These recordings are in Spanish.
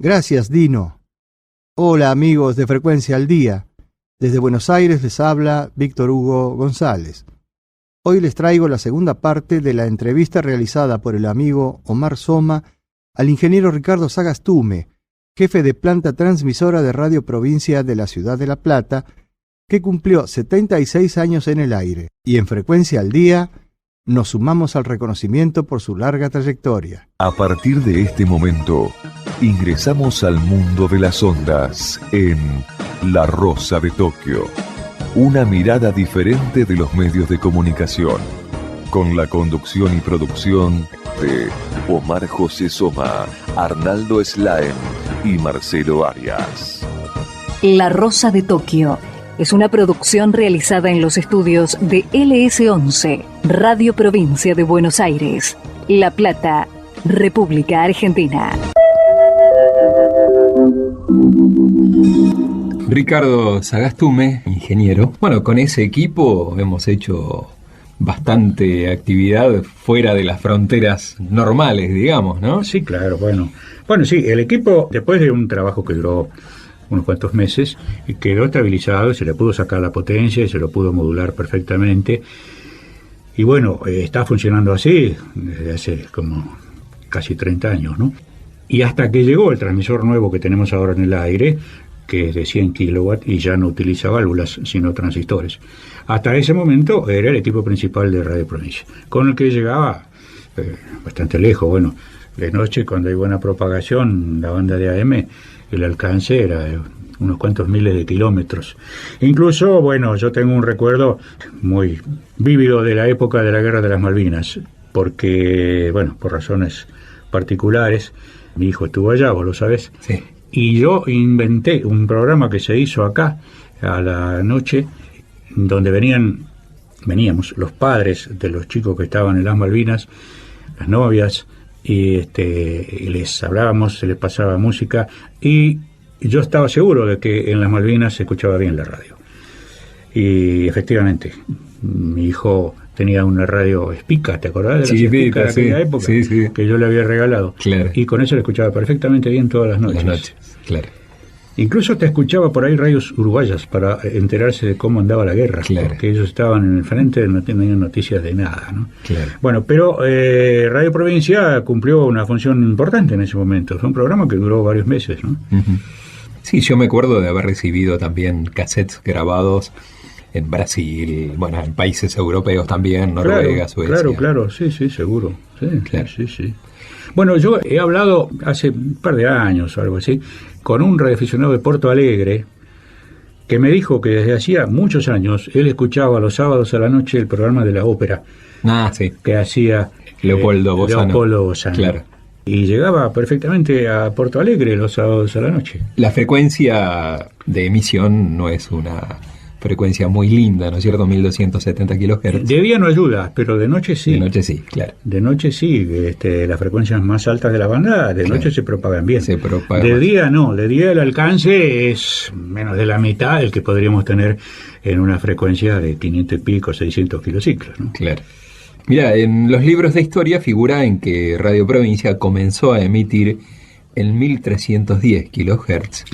Gracias, Dino. Hola, amigos de Frecuencia al Día. Desde Buenos Aires les habla Víctor Hugo González. Hoy les traigo la segunda parte de la entrevista realizada por el amigo Omar Soma al ingeniero Ricardo Sagastume, jefe de planta transmisora de Radio Provincia de la Ciudad de La Plata, que cumplió 76 años en el aire. Y en Frecuencia al Día nos sumamos al reconocimiento por su larga trayectoria. A partir de este momento, ingresamos al mundo de las ondas en La Rosa de Tokio. Una mirada diferente de los medios de comunicación, con la conducción y producción de Omar José Soma, Arnaldo Slaen y Marcelo Arias. La Rosa de Tokio es una producción realizada en los estudios de LS11, Radio Provincia de Buenos Aires, La Plata, República Argentina. Ricardo Sagastume, ingeniero. Bueno, con ese equipo hemos hecho bastante actividad fuera de las fronteras normales, digamos, ¿no? Sí, claro, bueno, sí, el equipo, después de un trabajo que duró unos cuantos meses, quedó estabilizado, se le pudo sacar la potencia y se lo pudo modular perfectamente. Y bueno, está funcionando así desde hace como casi 30 años, ¿no? Y hasta que llegó el transmisor nuevo que tenemos ahora en el aire, que es de 100 kilowatts y ya no utiliza válvulas, sino transistores. Hasta ese momento era el equipo principal de Radio Provincia, con el que llegaba bastante lejos. Bueno, de noche, cuando hay buena propagación, la banda de AM, el alcance era de unos cuantos miles de kilómetros. Incluso, bueno, yo tengo un recuerdo muy vívido de la época de la Guerra de las Malvinas, porque, bueno, por razones particulares, mi hijo estuvo allá, vos lo sabés. Sí. Y yo inventé un programa que se hizo acá a la noche, donde veníamos los padres de los chicos que estaban en las Malvinas, las novias, y les hablábamos, se les pasaba música, y yo estaba seguro de que en las Malvinas se escuchaba bien la radio. Y efectivamente, mi hijo tenía una radio Spica, ¿te acordás de la Spica de aquella época? Sí, sí. Que yo le había regalado. Claro. Y con eso le escuchaba perfectamente bien todas las noches. Claro. Incluso te escuchaba por ahí radios uruguayas para enterarse de cómo andaba la guerra, claro, porque ellos estaban en el frente, no tenían noticias de nada, ¿no? Claro. Bueno, pero Radio Provincia cumplió una función importante en ese momento. Fue un programa que duró varios meses, ¿no? Uh-huh. Sí, yo me acuerdo de haber recibido también cassettes grabados en Brasil, bueno, en países europeos también, Noruega, Suecia. Claro, sí, seguro. Sí, claro. Sí. Bueno, yo he hablado hace un par de años o algo así, con un radioaficionado de Porto Alegre, que me dijo que desde hacía muchos años él escuchaba los sábados a la noche el programa de la ópera. Sí. Que hacía Leopoldo Bossano. Claro. Y llegaba perfectamente a Porto Alegre los sábados a la noche. La frecuencia de emisión no es una frecuencia muy linda, ¿no es cierto? 1270 kHz. De día no ayuda, pero de noche sí. De noche sí, claro. De noche sí, las frecuencias más altas de la banda, de noche se propagan bien. Se propagan de más. Día no, de día el alcance es menos de la mitad del que podríamos tener en una frecuencia de 500 y pico, 600 kilociclos, ¿no? Claro. Mira, en los libros de historia figura en que Radio Provincia comenzó a emitir en 1310 kHz.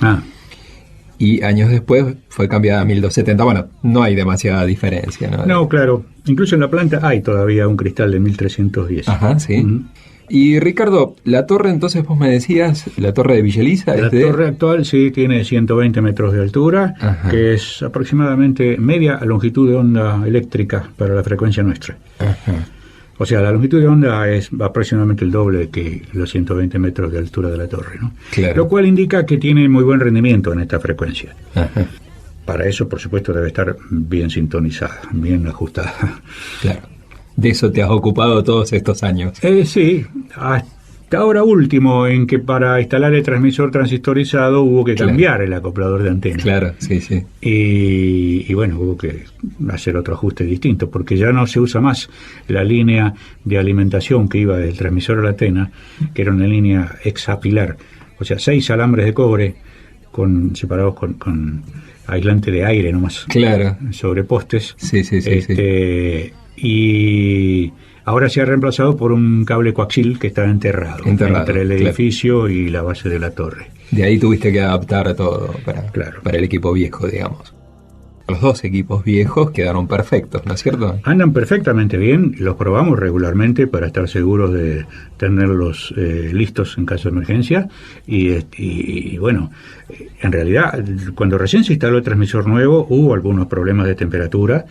Y años después fue cambiada a 1270. Bueno, no hay demasiada diferencia, ¿no? No, claro. Incluso en la planta hay todavía un cristal de 1310. Ajá, sí. Uh-huh. Y Ricardo, la torre, entonces vos me decías, la torre de Villa Elisa. La torre actual sí tiene 120 metros de altura, ajá, que es aproximadamente media longitud de onda eléctrica para la frecuencia nuestra. Ajá. O sea, la longitud de onda es aproximadamente el doble que los 120 metros de altura de la torre, ¿no? Claro. Lo cual indica que tiene muy buen rendimiento en esta frecuencia. Ajá. Para eso, por supuesto, debe estar bien sintonizada, bien ajustada. Claro. De eso te has ocupado todos estos años. Sí, hasta ahora último, en que para instalar el transmisor transistorizado hubo que cambiar el acoplador de antena. Claro, sí. Y bueno, hubo que hacer otro ajuste distinto, porque ya no se usa más la línea de alimentación que iba del transmisor a la antena, que era una línea hexapilar, o sea, 6 alambres de cobre separados con aislante de aire nomás. Claro. Sobre postes. Sí. Y Ahora se ha reemplazado por un cable coaxil que estaba enterrado entre el edificio y la base de la torre. De ahí tuviste que adaptar todo para el equipo viejo, digamos. Los dos equipos viejos quedaron perfectos, ¿no es cierto? Andan perfectamente bien, los probamos regularmente para estar seguros de tenerlos listos en caso de emergencia. Y bueno, en realidad, cuando recién se instaló el transmisor nuevo, hubo algunos problemas de temperatura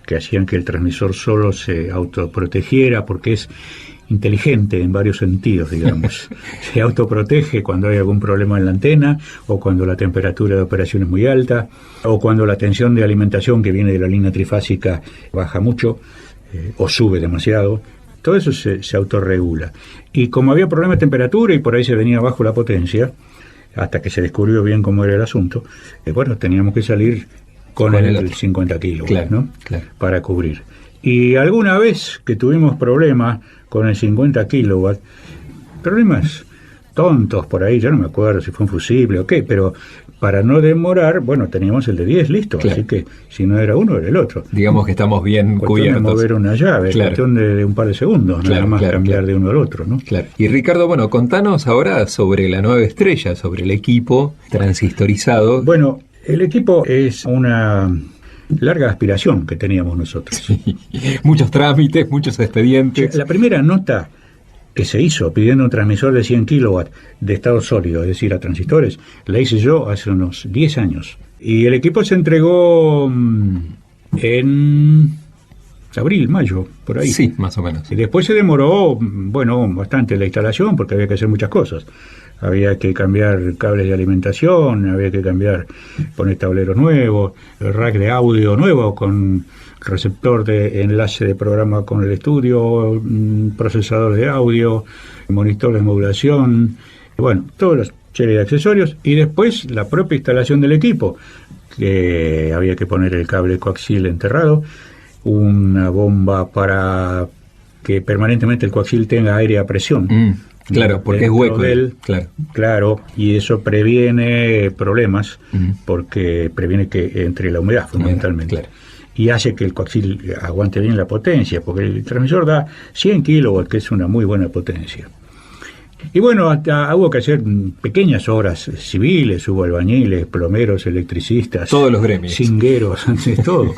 que hacían que el transmisor solo se autoprotegiera, porque es inteligente en varios sentidos, digamos. Se autoprotege cuando hay algún problema en la antena, o cuando la temperatura de operación es muy alta, o cuando la tensión de alimentación que viene de la línea trifásica baja mucho, o sube demasiado. Todo eso se autorregula. Y como había problemas de temperatura y por ahí se venía bajo la potencia, hasta que se descubrió bien cómo era el asunto, bueno, teníamos que salir con el 50 kilos, ¿no? Para cubrir. Y alguna vez que tuvimos problemas con el 50 kilowatts, problemas tontos por ahí, yo no me acuerdo si fue un fusible o qué, pero para no demorar, bueno, teníamos el de 10 listo, así que si no era uno, era el otro. Digamos que estamos bien cubiertos. De mover una llave, cuestión de un par de segundos, nada más cambiar de uno al otro, ¿no? Y Ricardo, bueno, contanos ahora sobre la nueva estrella, sobre el equipo transistorizado. Bueno, el equipo es una larga aspiración que teníamos nosotros. Sí. Muchos trámites, muchos expedientes. La primera nota que se hizo pidiendo un transmisor de 100 kilowatts de estado sólido, es decir, a transistores, la hice yo hace unos 10 años. Y el equipo se entregó en abril, mayo, por ahí. Sí, más o menos. Y después se demoró, bueno, bastante la instalación porque había que hacer muchas cosas. Había que cambiar cables de alimentación, había que poner tableros nuevos, el rack de audio nuevo con receptor de enlace de programa con el estudio, procesador de audio, monitor de modulación, bueno, toda la serie de accesorios, y después la propia instalación del equipo, que había que poner el cable coaxil enterrado, una bomba para que permanentemente el coaxil tenga aire a presión. Claro, porque es hueco. Claro, y eso previene problemas, porque previene que entre la humedad fundamentalmente. Y hace que el coaxil aguante bien la potencia, porque el transmisor da 100 kilowatts, que es una muy buena potencia. Y bueno, hasta hubo que hacer pequeñas obras civiles, hubo albañiles, plomeros, electricistas, todos los gremios, cingueros, todo,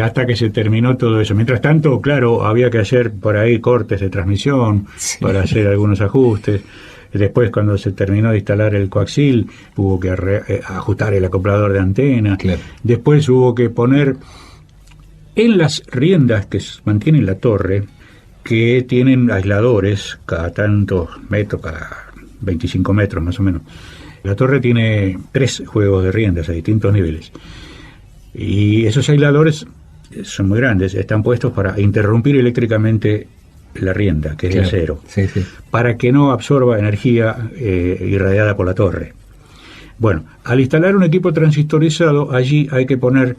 hasta que se terminó todo eso. Mientras tanto, claro, había que hacer por ahí cortes de transmisión para hacer algunos ajustes. Después, cuando se terminó de instalar el coaxil, hubo que ajustar el acoplador de antena. Después hubo que poner en las riendas que mantienen la torre, que tienen aisladores cada tantos metros, cada 25 metros más o menos. La torre tiene 3 juegos de riendas a distintos niveles. Y esos aisladores son muy grandes, están puestos para interrumpir eléctricamente la rienda, que es de acero, para que no absorba energía irradiada por la torre. Bueno, al instalar un equipo transistorizado, allí hay que poner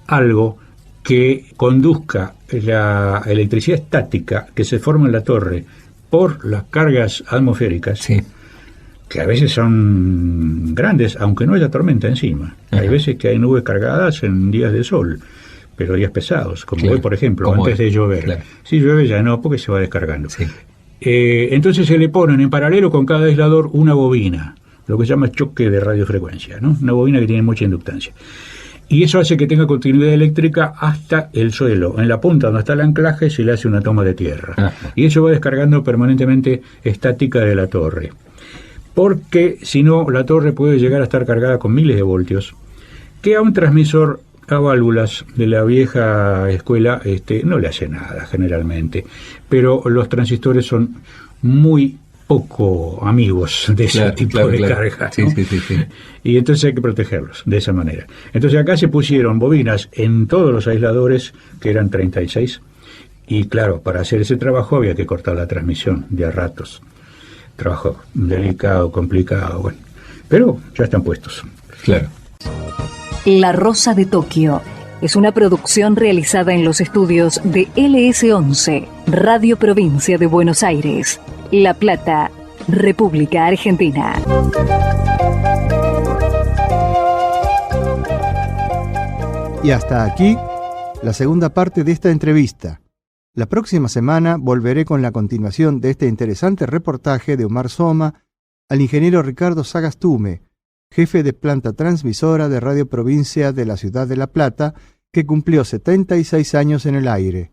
algo que conduzca la electricidad estática que se forma en la torre por las cargas atmosféricas, que a veces son grandes, aunque no haya tormenta encima. Hay veces que hay nubes cargadas en días de sol, pero días pesados, como hoy, por ejemplo, antes de llover. Si llueve ya no, porque se va descargando. Entonces se le ponen en paralelo con cada aislador una bobina, lo que se llama choque de radiofrecuencia, ¿no? Una bobina que tiene mucha inductancia. Y eso hace que tenga continuidad eléctrica hasta el suelo. En la punta donde está el anclaje se le hace una toma de tierra. Y eso va descargando permanentemente estática de la torre. Porque si no, la torre puede llegar a estar cargada con miles de voltios, que a un transmisor a válvulas de la vieja escuela no le hace nada generalmente. Pero los transistores son muy poco amigos de ese tipo de carga, ¿no? Y entonces hay que protegerlos de esa manera. Entonces acá se pusieron bobinas en todos los aisladores, que eran 36, y claro, para hacer ese trabajo había que cortar la transmisión de a ratos. Trabajo delicado, complicado, bueno, pero ya están puestos. La Rosa de Tokio es una producción realizada en los estudios de LS11, Radio Provincia de Buenos Aires, La Plata, República Argentina. Y hasta aquí la segunda parte de esta entrevista. La próxima semana volveré con la continuación de este interesante reportaje de Omar Soma al ingeniero Ricardo Sagastume, jefe de planta transmisora de Radio Provincia de la ciudad de La Plata, que cumplió 76 años en el aire.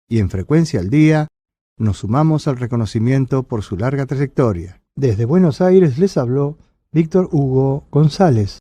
Y en Frecuencia al Día nos sumamos al reconocimiento por su larga trayectoria. Desde Buenos Aires les habló Víctor Hugo González.